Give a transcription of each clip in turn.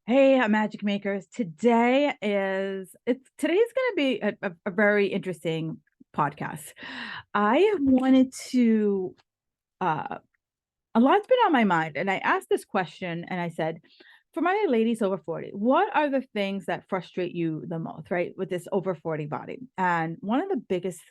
Hey, magic makers. Today's going to be a very interesting podcast. I wanted to uh a lot's been on my mind, and I asked this question and I said, for my ladies over 40, what are the things that frustrate you the most, right? With this over 40 body. And one of the biggest,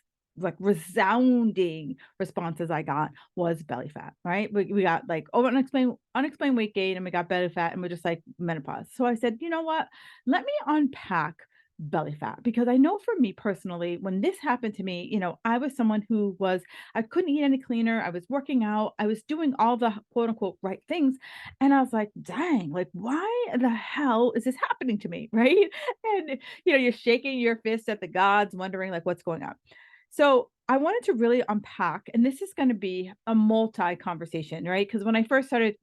like, resounding responses I got was belly fat, right? We got like over unexplained weight gain, and we got belly fat, and we're just like menopause. So I said, you know what? Let me unpack belly fat, because I know for me personally, when this happened to me, I was someone who was, I couldn't eat any cleaner. I was working out. I was doing all the quote unquote right things. And I was like, dang, like, why the hell is this happening to me? Right. And, you're shaking your fist at the gods, wondering, like, what's going on. So I wanted to really unpack, and this is going to be a multi conversation, right? Because when I first started,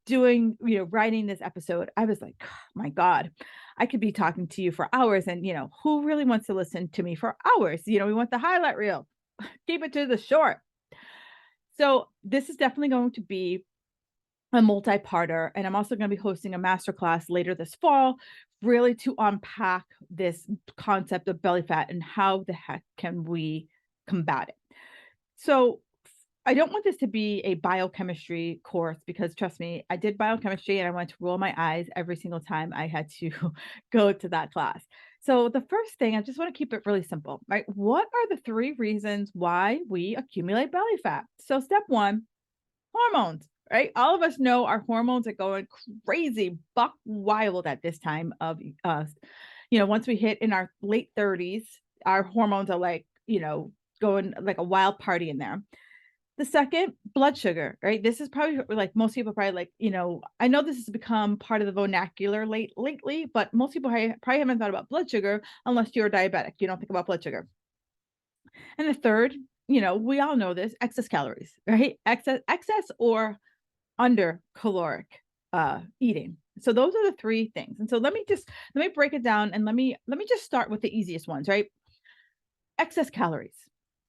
writing this episode, I was like, my God, I could be talking to you for hours. And, who really wants to listen to me for hours? We want the highlight reel, keep it to the short. So this is definitely going to be a multi-parter, and I'm also going to be hosting a masterclass later this fall, really to unpack this concept of belly fat and how the heck can we combat it. So I don't want this to be a biochemistry course, because trust me, I did biochemistry and I wanted to roll my eyes every single time I had to go to that class. So the first thing, I just want to keep it really simple, right? What are the three reasons why we accumulate belly fat? So step one, hormones, right? All of us know our hormones are going crazy, buck wild at this time of once we hit in our late 30s, our hormones are like, going like a wild party in there. The second, blood sugar, right? This is probably, like, most people probably, like, I know this has become part of the vernacular lately, but most people probably haven't thought about blood sugar unless you're diabetic. You don't think about blood sugar. And the third, we all know this, excess calories, right? Excess or under caloric eating. So those are the three things. And so let me break it down, and let me just start with the easiest ones, right? Excess calories.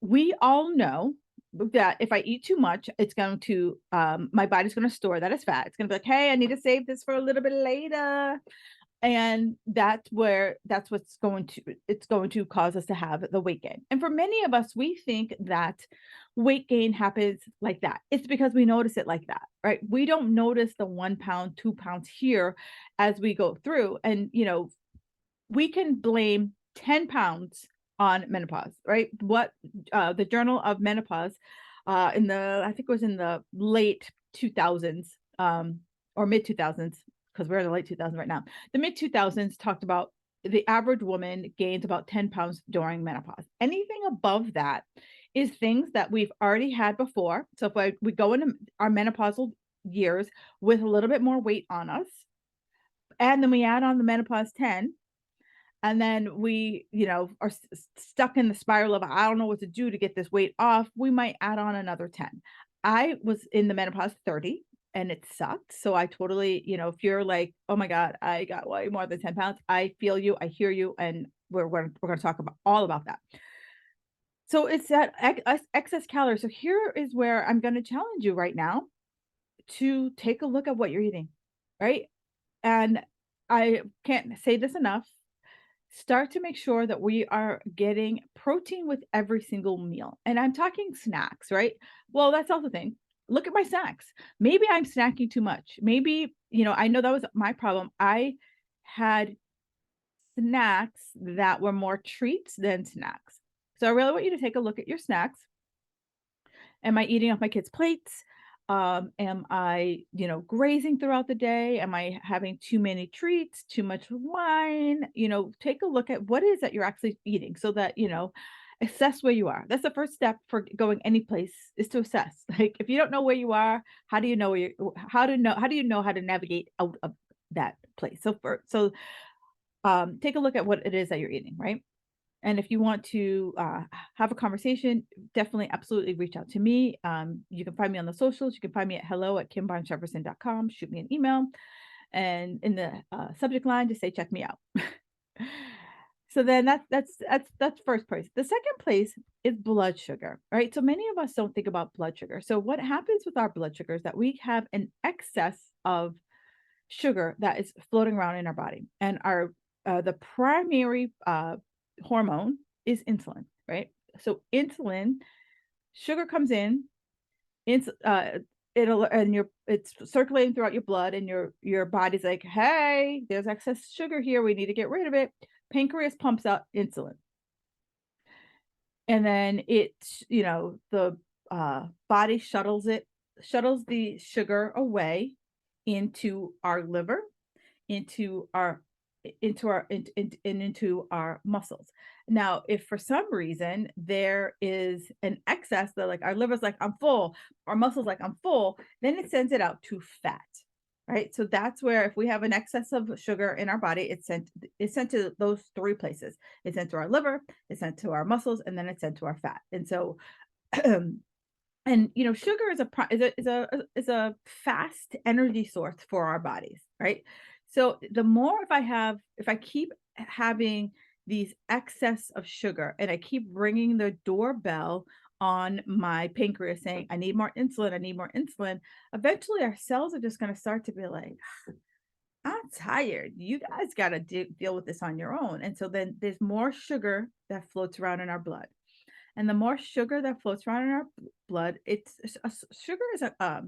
We all know that if I eat too much, it's going to my body's going to store that as fat. It's going to be like, hey, I need to save this for a little bit later. And that's what's going to it's going to cause us to have the weight gain. And for many of us, we think that weight gain happens like that. It's because we notice it like that, right? We don't notice the 1 pound, 2 pounds here as we go through. And we can blame 10 pounds on menopause, right? What the Journal of Menopause, in the, I think it was in the late 2000s, or mid 2000s, because we're in the late 2000s right now. The mid 2000s talked about the average woman gains about 10 pounds during menopause. Anything above that is things that we've already had before. So if we go into our menopausal years with a little bit more weight on us, and then we add on the menopause 10, and then we, are stuck in the spiral of, I don't know what to do to get this weight off, we might add on another 10. I was in the menopause 30, and it sucked. So I totally, if you're like, oh my God, I got way more than 10 pounds, I feel you, I hear you, and we're going to talk about all about that. So it's that excess calories. So here is where I'm going to challenge you right now to take a look at what you're eating, right? And I can't say this enough. Start to make sure that we are getting protein with every single meal. And I'm talking snacks, right? Well, that's also the thing. Look at my snacks. Maybe I'm snacking too much. Maybe, I know that was my problem. I had snacks that were more treats than snacks. So I really want you to take a look at your snacks. Am I eating off my kids' plates? Am I, grazing throughout the day? Am I having too many treats, too much wine? Take a look at what it is that you're actually eating, so that, assess where you are. That's the first step for going any place, is to assess. Like, if you don't know where you are, how do you know how do you know how to navigate out of that place? So take a look at what it is that you're eating, right? And if you want to have a conversation, definitely, absolutely reach out to me. You can find me on the socials. You can find me at hello@kimbarnesjefferson.com. Shoot me an email. And in the subject line, just say, check me out. So then that's first place. The second place is blood sugar, right? So many of us don't think about blood sugar. So what happens with our blood sugar is that we have an excess of sugar that is floating around in our body. And our the primary hormone is insulin, right? So insulin, sugar comes in, it's it'll and it's circulating throughout your blood, and your body's like, hey, there's excess sugar here, we need to get rid of it. Pancreas pumps out insulin, and then the body shuttles the sugar away into our liver, into our into our muscles. Now, if for some reason there is an excess, that like our liver's like, I'm full, our muscles like, I'm full, then it sends it out to fat. Right. So that's where, if we have an excess of sugar in our body, it's sent to those three places. It's sent to our liver, it's sent to our muscles, and then it's sent to our fat. And so and sugar is a fast energy source for our bodies, right? So the more, if I keep having these excess of sugar, and I keep ringing the doorbell on my pancreas saying, I need more insulin, I need more insulin, eventually our cells are just going to start to be like, I'm tired, you guys got to deal with this on your own. And so then there's more sugar that floats around in our blood, and the more sugar that floats around in our blood, sugar is a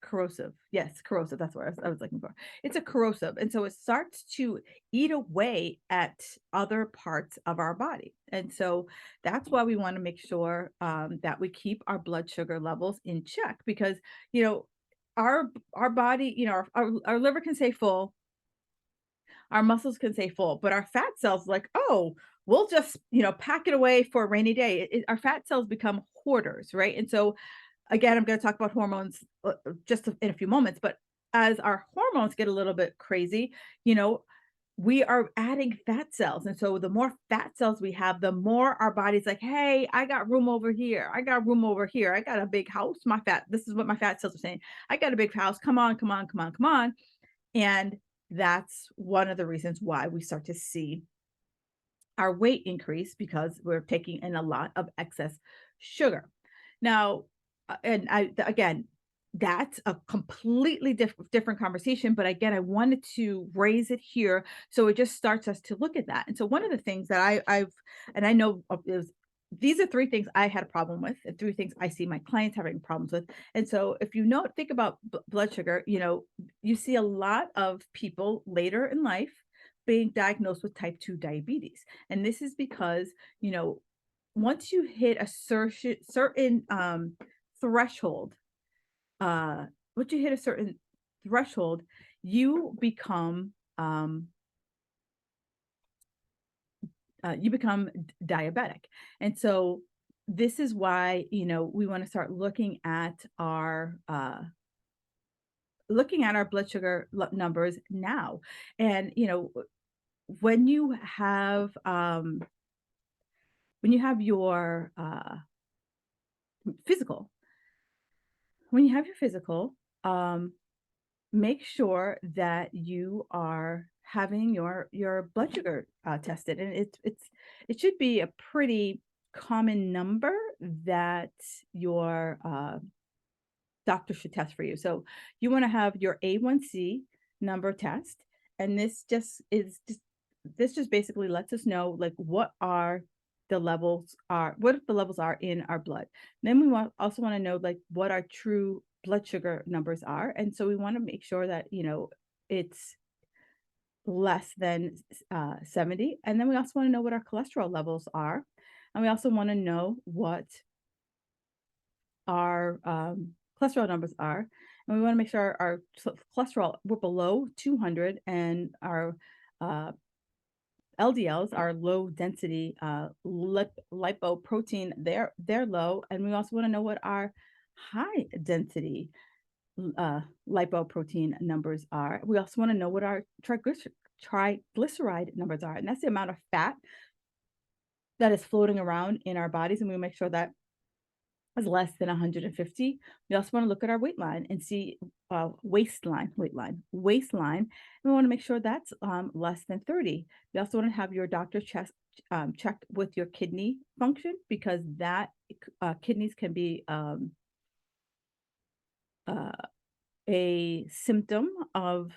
corrosive. Yes, corrosive. That's what I was looking for. It's a corrosive, and so it starts to eat away at other parts of our body. And so that's why we want to make sure that we keep our blood sugar levels in check, because you know our body, our liver can say full, our muscles can say full, but our fat cells like, oh, we'll just, pack it away for a rainy day. Our fat cells become hoarders, right? And so, again, I'm going to talk about hormones just in a few moments, but as our hormones get a little bit crazy, you know, we are adding fat cells. And so the more fat cells we have, the more our body's like, hey, I got room over here. I got room over here. I got a big house. This is what my fat cells are saying. I got a big house. Come on, come on, come on, come on. And that's one of the reasons why we start to see our weight increase, because we're taking in a lot of excess sugar. Now, again, that's a completely different conversation. But again, I wanted to raise it here so it just starts us to look at that. And so one of the things that and I know is, these are three things I had a problem with, and three things I see my clients having problems with. And so if think about blood sugar, you see a lot of people later in life being diagnosed with type 2 diabetes. And this is because, once you hit a certain threshold, once you hit a certain threshold, you become diabetic. And so this is why, we want to start looking at our blood sugar numbers now. And when you have your physical, um make sure that you are having your blood sugar tested. And it should be a pretty common number that your doctor should test for you. So you want to have your A1C number test, and this just basically lets us know like what the levels are in our blood. Then we also want to know like what our true blood sugar numbers are. And so we want to make sure that it's less than 70. And then we also want to know what our cholesterol levels are, and we also want to know what our cholesterol numbers are. And we want to make sure our cholesterol, we're below 200, and our LDLs are low density lipoprotein. They're low. And we also want to know what our high density lipoprotein numbers are. We also want to know what our triglyceride numbers are, and that's the amount of fat that is floating around in our bodies. And we make sure that is less than 150. We also want to look at our weight line and see waistline. And we want to make sure that's less than 30. We also want to have your doctor check with your kidney function, because that kidneys can be a symptom of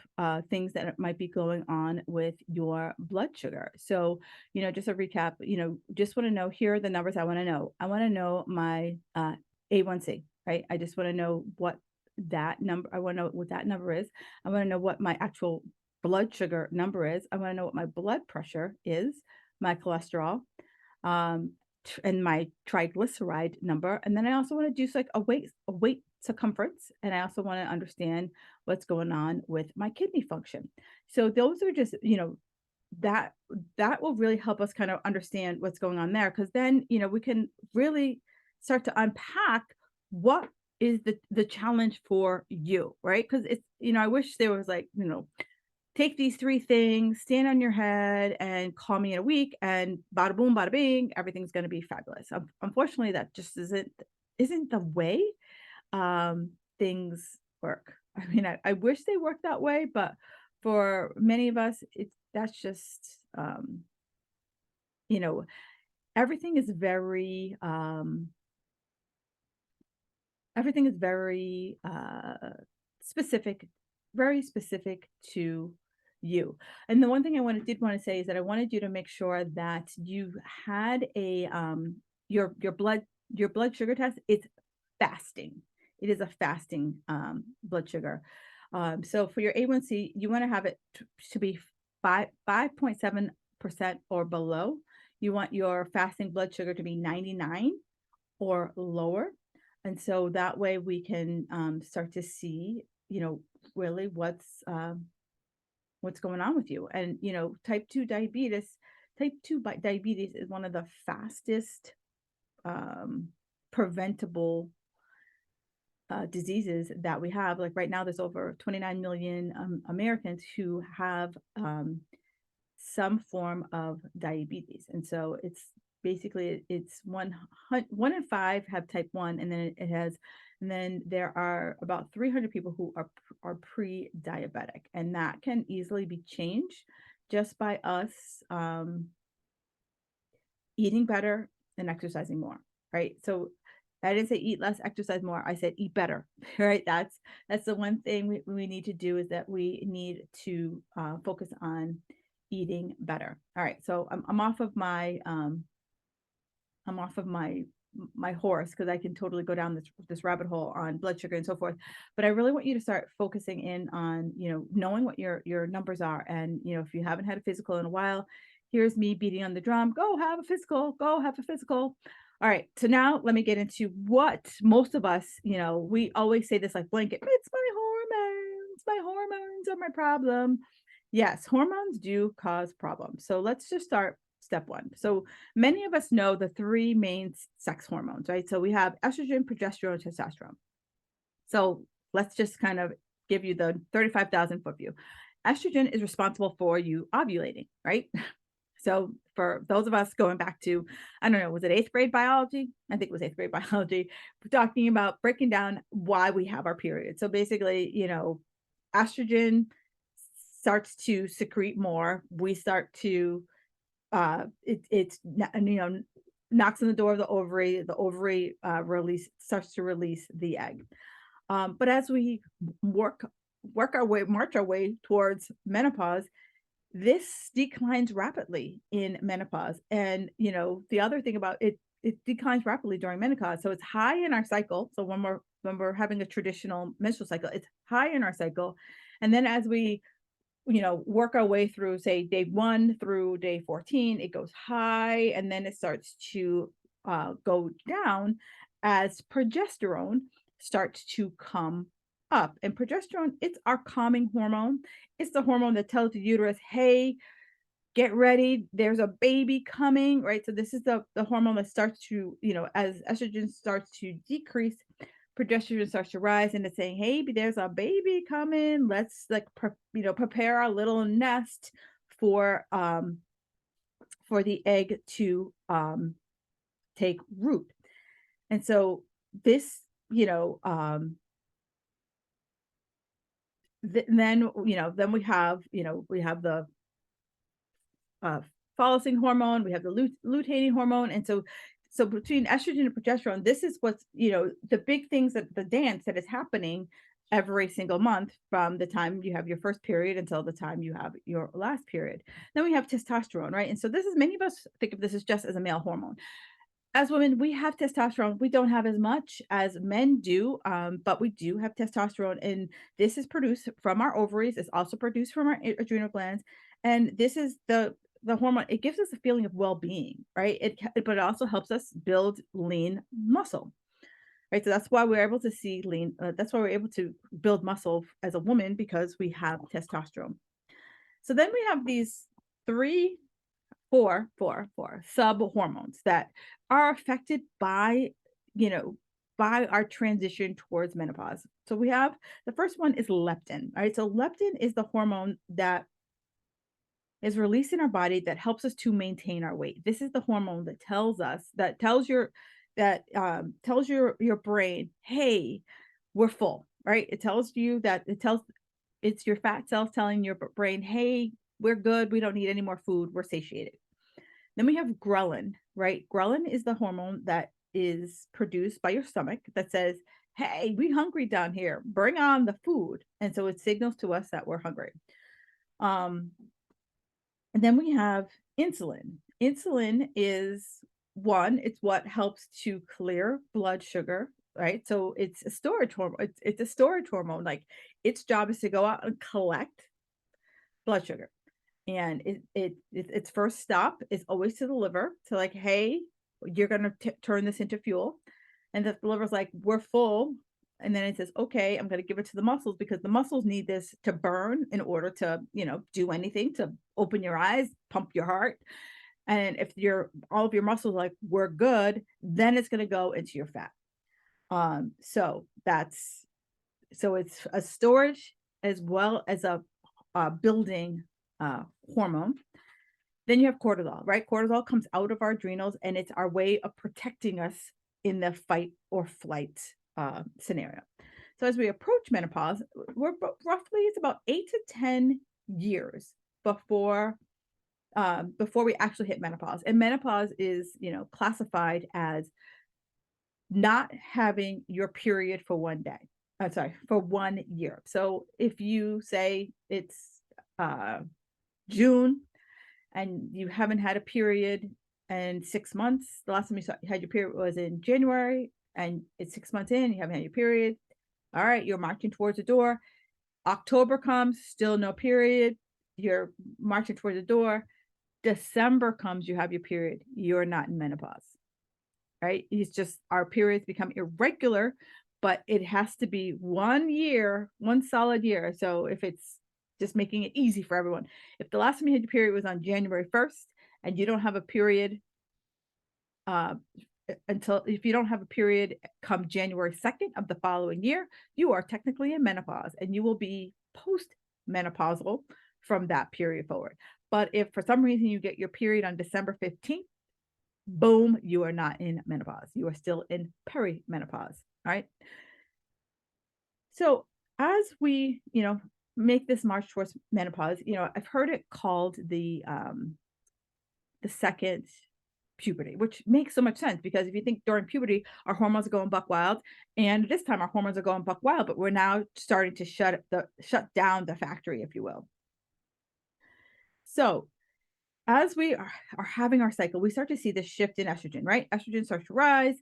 things that might be going on with your blood sugar. So, just a recap, just want to know, here are the numbers I want to know. I want to know my A1C, right? I just want to know what that number, I want to know what that number is. I want to know what my actual blood sugar number is. I want to know what my blood pressure is, my cholesterol, um, and my triglyceride number. And then I also want to do like a weight circumference. And I also want to understand what's going on with my kidney function. So those are just, that that will really help us kind of understand what's going on there. Cause then, we can really start to unpack what is the challenge for you, right? Because it's, I wish there was like, take these 3 things, stand on your head, and call me in a week, and bada boom, bada bing, everything's gonna be fabulous. Unfortunately, that just isn't the way, things work. I mean, I wish they worked that way, but for many of us, that's just, you know, everything is very, everything is specific, very specific to you. And the one thing did want to say is that I wanted you to make sure that you had a your blood sugar test. It's fasting. It is a fasting blood sugar. So for your A1C, you want to have it to be 5.7% or below. You want your fasting blood sugar to be 99 or lower. And so that way we can start to see, really what's going on with you. And, type 2 diabetes is one of the fastest preventable diseases that we have. Like right now, there's over 29 million Americans who have some form of diabetes. And so it's basically it's one in 5 have type 1, and then and then there are about 300 people who are pre-diabetic, and that can easily be changed just by us eating better and exercising more, right? So I didn't say eat less, exercise more. I said eat better, right? That's the one thing we need to do, is that we need to focus on eating better. All right, so I'm off of my horse, because I can totally go down this rabbit hole on blood sugar and so forth. But I really want you to start focusing in on, knowing what your numbers are. And, if you haven't had a physical in a while, here's me beating on the drum. Go have a physical, go have a physical. All right. So now let me get into what most of us, we always say this like blanket, it's my hormones are my problem. Yes, hormones do cause problems. So let's just start step one. So many of us know the 3 main sex hormones, right? So we have estrogen, progesterone, testosterone. So let's just kind of give you the 35,000 foot view. Estrogen is responsible for you ovulating, right? So for those of us going back to, I don't know, was it 8th grade biology? I think it was 8th grade biology. We're talking about breaking down why we have our period. So basically, estrogen starts to secrete more. We start to it's knocks on the door of the ovary. The ovary starts to release the egg. But as we march our way towards menopause, this declines rapidly in menopause. And the other thing about it, it declines rapidly during menopause. So it's high in our cycle. So when we're having a traditional menstrual cycle, it's high in our cycle. And then as we work our way through, say, day 1 through day 14, it goes high, and then it starts to go down as progesterone starts to come up. And progesterone, it's our calming hormone. It's the hormone that tells the uterus, hey, get ready, there's a baby coming, right? So this is the hormone that starts to, as estrogen starts to decrease, progesterone starts to rise, and it's saying, hey, there's a baby coming, let's prepare our little nest for the egg to take root. And so this, then we have the follicling hormone, we have the lutein hormone. And so between estrogen and progesterone, this is what's, the big things, that the dance that is happening every single month from the time you have your first period until the time you have your last period. Then we have testosterone, right? And so this is, many of us think of this as just as a male hormone. As women, we have testosterone. We don't have as much as men do, but we do have testosterone, and this is produced from our ovaries. It's also produced from our adrenal glands, and this is the hormone. It gives us a feeling of well-being, right? But it also helps us build lean muscle, right? So that's why we're able to see lean. That's why we're able to build muscle as a woman, because we have testosterone. So then we have these three four sub hormones that are affected by, you know, by our transition towards menopause. So we have, the first one is leptin. All right. So leptin is the hormone that is released in our body that helps us to maintain our weight. This is the hormone that tells us, that tells your brain, hey, we're full, right? It tells you that, it's your fat cells telling your brain, hey, we're good. We don't need any more food. We're satiated. Then we have ghrelin, right? Ghrelin is the hormone that is produced by your stomach that says, hey, we hungry down here. Bring on the food. And so it signals to us that we're hungry. Um, and then we have insulin. Insulin is one, it's what helps to clear blood sugar, right? So it's a storage hormone. It's a storage hormone. Like, its job is to go out and collect blood sugar. And its first stop is always to the liver, to like, hey, you're gonna turn this into fuel. And the liver's like, we're full. And then it says, okay, I'm gonna give it to the muscles, because the muscles need this to burn in order to, do anything, to open your eyes, pump your heart. And if all of your muscles like, we're good, then it's gonna go into your fat. So it's a storage as well as a building hormone. Then you have cortisol, right? Cortisol comes out of our adrenals, and it's our way of protecting us in the fight or flight scenario. So as we approach menopause, we're roughly, it's about 8 to 10 years before we actually hit menopause. And menopause is, classified as not having your period for one day. I'm sorry, for 1 year. So if you say it's June and you haven't had a period in 6 months, the last time you had your period was in January, and it's 6 months in, you haven't had your period. All right, you're marching towards the door. October comes, still no period. You're marching towards the door. December comes, you have your period. You're not in menopause, right? It's just, our periods become irregular, but it has to be 1 year, one solid year. So if it's just making it easy for everyone, if the last time you had your period was on January 1st and you don't have a period if you don't have a period come January 2nd of the following year, you are technically in menopause, and you will be post-menopausal from that period forward. But if for some reason you get your period on December 15th, boom, you are not in menopause. You are still in perimenopause. All right. So as we, make this march towards menopause, I've heard it called the second puberty, which makes so much sense, because if you think during puberty, our hormones are going buck wild, and this time our hormones are going buck wild, but we're now starting to shut down the factory, if you will. So as we are having our cycle, we start to see this shift in estrogen, right? Estrogen starts to rise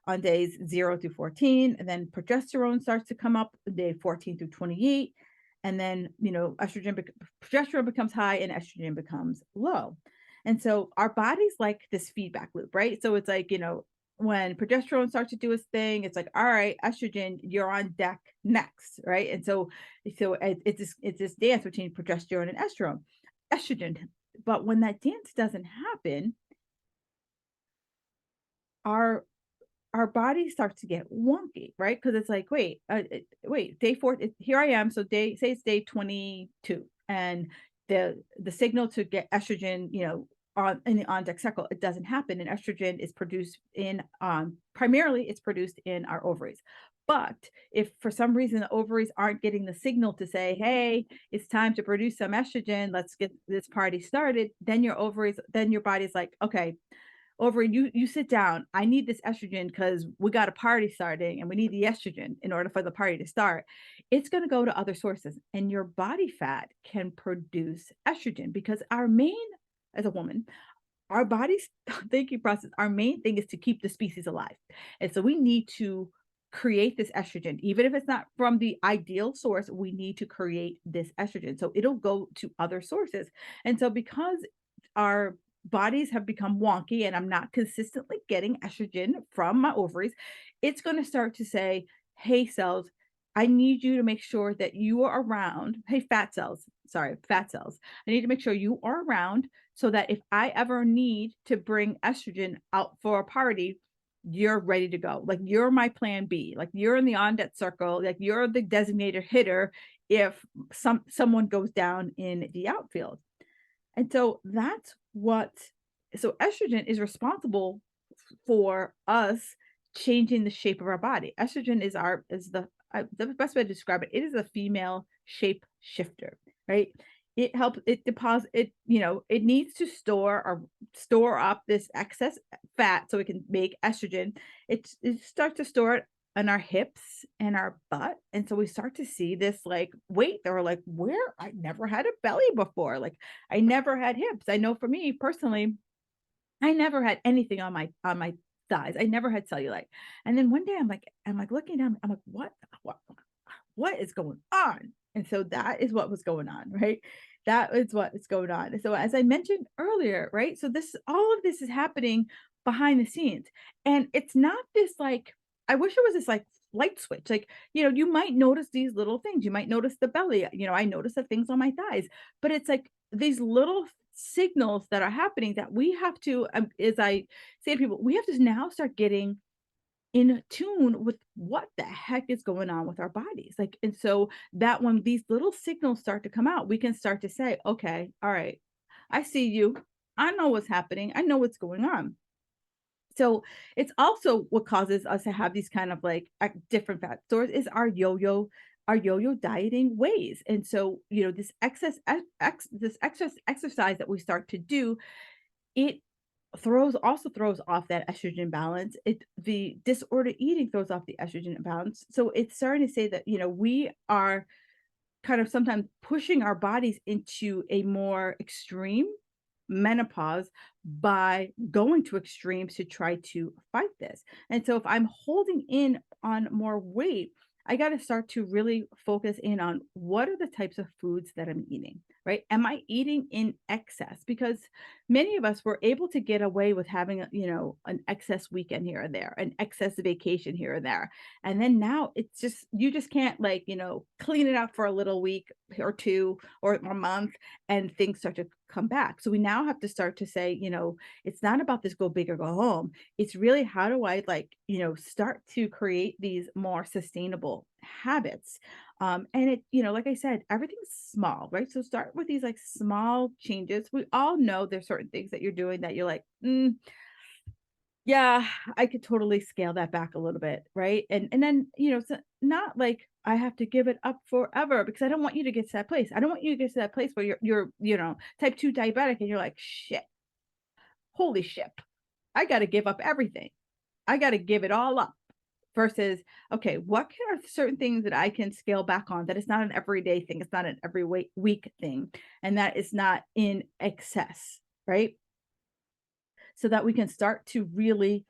on days 0 through 14, and then progesterone starts to come up day 14 through 28. And then, progesterone becomes high and estrogen becomes low. And so our body's like this feedback loop, right? So it's like, when progesterone starts to do its thing, it's like, all right, estrogen, you're on deck next, right? And so it's this dance between progesterone and estrogen. But when that dance doesn't happen, our body starts to get wonky, right? Because it's like, wait, day 4, here I am. So say it's day 22, and the signal to get estrogen, in the on deck cycle, it doesn't happen, and estrogen is produced in primarily it's produced in our ovaries. But if for some reason the ovaries aren't getting the signal to say, hey, it's time to produce some estrogen, let's get this party started, then your body's like, okay, over you sit down. I need this estrogen because we got a party starting and we need the estrogen in order for the party to start. It's going to go to other sources, and your body fat can produce estrogen because our main, as a woman, our body's thinking process, our main thing is to keep the species alive. And so we need to create this estrogen. Even if it's not from the ideal source, we need to create this estrogen. So it'll go to other sources. And so because our bodies have become wonky and I'm not consistently getting estrogen from my ovaries, it's going to start to say, hey, cells, I need you to make sure that you are around. Hey, fat cells, sorry, fat cells. I need to make sure you are around so that if I ever need to bring estrogen out for a party, you're ready to go. Like you're my plan B. Like you're in the on deck circle. Like you're the designated hitter if someone goes down in the outfield. And so that's what so estrogen is responsible for us changing the shape of our body. Estrogen is the best way to describe it. It is a female shape shifter, right? It helps it deposit it, it needs to store up this excess fat so it can make estrogen. It starts to store it on our hips and our butt. And so we start to see this like weight that we're like, where I never had a belly before. Like I never had hips. I know for me personally, I never had anything on my thighs. I never had cellulite. And then one day I'm like looking down, I'm like, what is going on? And so that is what was going on, right? That is what is going on. So as I mentioned earlier, right? So this all of this is happening behind the scenes. And it's not this like, I wish it was this like light switch. Like, you might notice these little things. You might notice the belly. I notice the things on my thighs, but it's like these little signals that are happening that we have to, as I say to people, we have to now start getting in tune with what the heck is going on with our bodies. Like, and so that when these little signals start to come out, we can start to say, okay, all right, I see you. I know what's happening. I know what's going on. So it's also what causes us to have these kind of like different fat stores is our yo-yo dieting ways. And so, this this excess exercise that we start to do, it throws off that estrogen balance. The disorder eating throws off the estrogen balance. So it's starting to say that, we are kind of sometimes pushing our bodies into a more extreme menopause by going to extremes to try to fight this. And so if I'm holding in on more weight, I got to start to really focus in on what are the types of foods that I'm eating, right? Am I eating in excess? Because many of us were able to get away with having, an excess weekend here and there, an excess vacation here and there. And then now it's just, you just can't like, clean it up for a little week or two or a month and things start to come back. So we now have to start to say, it's not about this go big or go home. It's really how do I like, start to create these more sustainable habits. And it, like I said, everything's small, right? So start with these like small changes. We all know there's certain things that you're doing that you're like, yeah, I could totally scale that back a little bit, right? And then, so not like I have to give it up forever because I don't want you to get to that place. I don't want you to get to that place where you're, type 2 diabetic and you're like, shit, holy shit, I got to give up everything. I got to give it all up versus, okay, what are certain things that I can scale back on that it's not an everyday thing. It's not an every week thing. And that is not in excess, right? So that we can start to really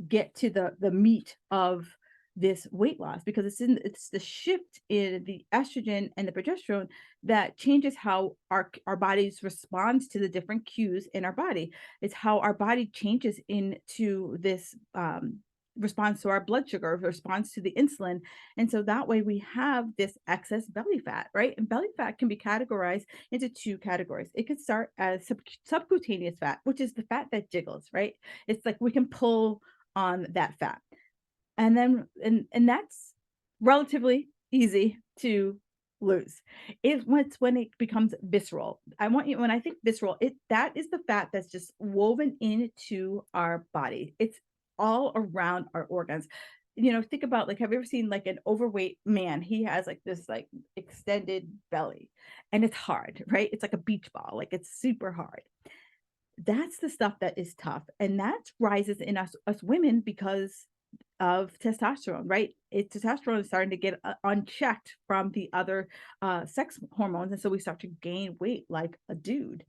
get to the meat of this weight loss because it's the shift in the estrogen and the progesterone that changes how our bodies responds to the different cues in our body. It's how our body changes into this response to our blood sugar, response to the insulin. And so that way we have this excess belly fat, right? And belly fat can be categorized into two categories. It could start as subcutaneous fat, which is the fat that jiggles, right? It's like we can pull on that fat. And then and that's relatively easy to lose. It's when it becomes visceral. I want you when I think visceral, that is the fat that's just woven into our body. It's all around our organs. Think about like, have you ever seen like an overweight man? He has like this like extended belly and it's hard, right? It's like a beach ball, like it's super hard. That's the stuff that is tough, and that rises in us women because of testosterone, right? Testosterone is starting to get unchecked from the other sex hormones, and so we start to gain weight like a dude.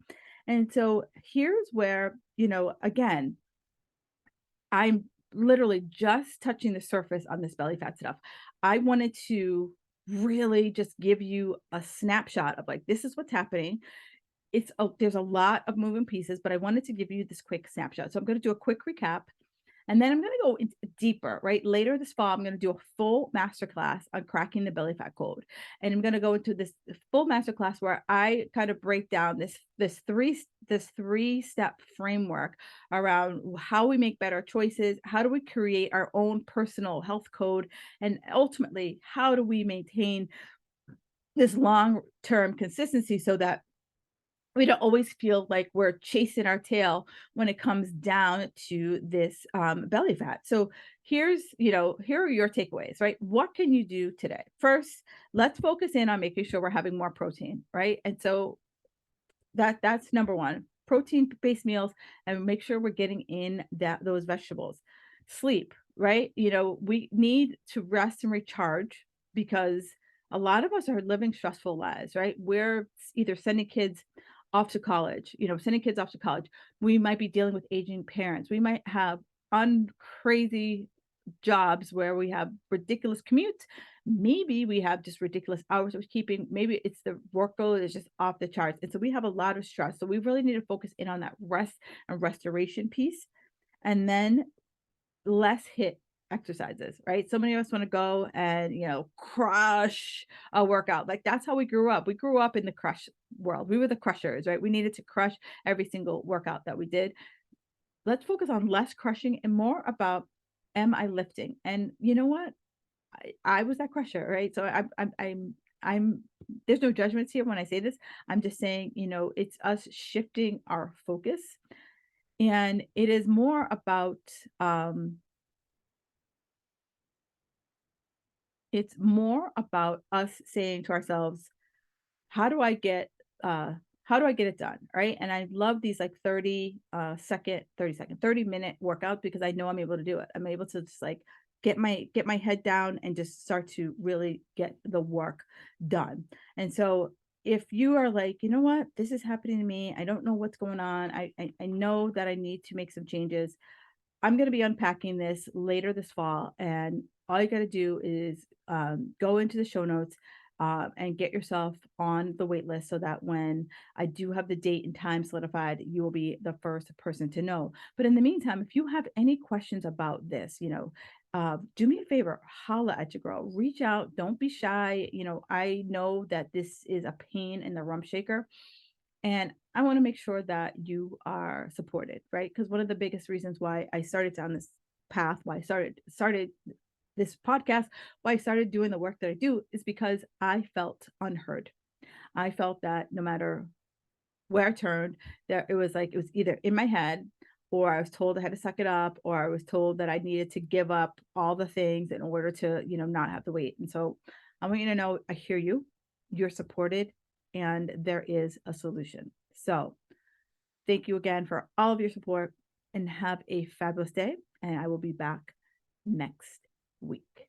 And so here's where, again, I'm literally just touching the surface on this belly fat stuff. I wanted to really just give you a snapshot of like, this is what's happening. There's a lot of moving pieces, but I wanted to give you this quick snapshot. So I'm going to do a quick recap, and then I'm going to go deeper, right? Later this fall, I'm going to do a full masterclass on cracking the belly fat code. And I'm going to go into this full masterclass where I kind of break down this three-step framework around how we make better choices, how do we create our own personal health code, and ultimately, how do we maintain this long-term consistency so that we don't always feel like we're chasing our tail when it comes down to this belly fat. So here are your takeaways, right? What can you do today? First, let's focus in on making sure we're having more protein, right? And so that's number one, protein based meals, and make sure we're getting in those vegetables. Sleep, right? We need to rest and recharge because a lot of us are living stressful lives, right? We're either sending kids off to college, sending kids off to college. We might be dealing with aging parents. We might have crazy jobs where we have ridiculous commutes. Maybe we have just ridiculous hours of keeping. Maybe it's the workload is just off the charts. And so we have a lot of stress. So we really need to focus in on that rest and restoration piece. And then less hit exercises, right? So many of us want to go and, crush a workout. Like that's how we grew up. We grew up in the crush world. We were the crushers, right? We needed to crush every single workout that we did. Let's focus on less crushing and more about, am I lifting? And you know what? I was that crusher, right? So I'm there's no judgments here when I say this. I'm just saying, it's us shifting our focus, and it is more about it's more about us saying to ourselves, how do I get uh how do I get it done? Right. And I love these like 30-minute workouts because I know I'm able to do it. I'm able to just like get my head down and just start to really get the work done. And so if you are like, you know what, this is happening to me, I don't know what's going on. I know that I need to make some changes. I'm going to be unpacking this later this fall, and all you got to do is go into the show notes and get yourself on the wait list so that when I do have the date and time solidified, you will be the first person to know. But in the meantime, if you have any questions about this, do me a favor, holla at your girl, reach out, don't be shy. I know that this is a pain in the rump shaker, and I want to make sure that you are supported, right? Because one of the biggest reasons why I started down this path, why I started this podcast, why I started doing the work that I do is because I felt unheard. I felt that no matter where I turned, that it was either in my head, or I was told I had to suck it up, or I was told that I needed to give up all the things in order to, not have to wait. And so I want you to know I hear you, you're supported, and there is a solution. So thank you again for all of your support, and have a fabulous day. And I will be back next week.